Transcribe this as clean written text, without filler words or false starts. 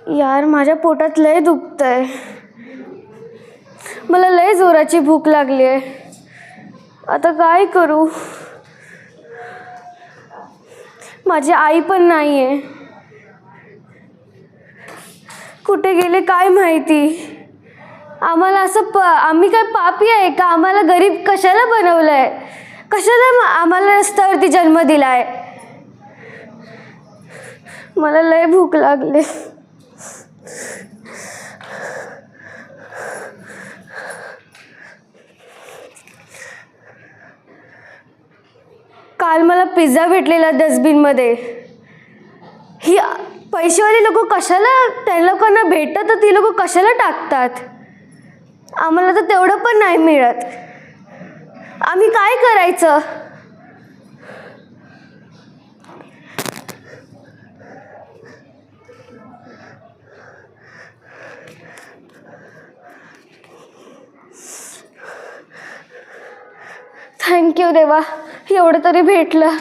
यार माझ्या पोटात लय दुखतंय. मला लय जोराची भूक लागली आहे. आता काय करू? माझी आई पण नाही आहे. कुठे गेले काय माहिती. आम्हाला असं आम्ही काय पापी आहे का? आम्हाला गरीब कशाला बनवलंय? कशाला आम्हाला रस्त्यावरती जन्म दिलाय? मला लय भूक लागली. काल मला पिझ्झा भेटलेला डस्टबिनमध्ये. ही पैसेवाले लोक कशाला, त्या लोकांना भेटतं तर ती लोक कशाला टाकतात? आम्हाला तर तेवढं पण नाही मिळत. आम्ही काय करायचं? थँक्यू देवा, एवढं तरी भेटलं.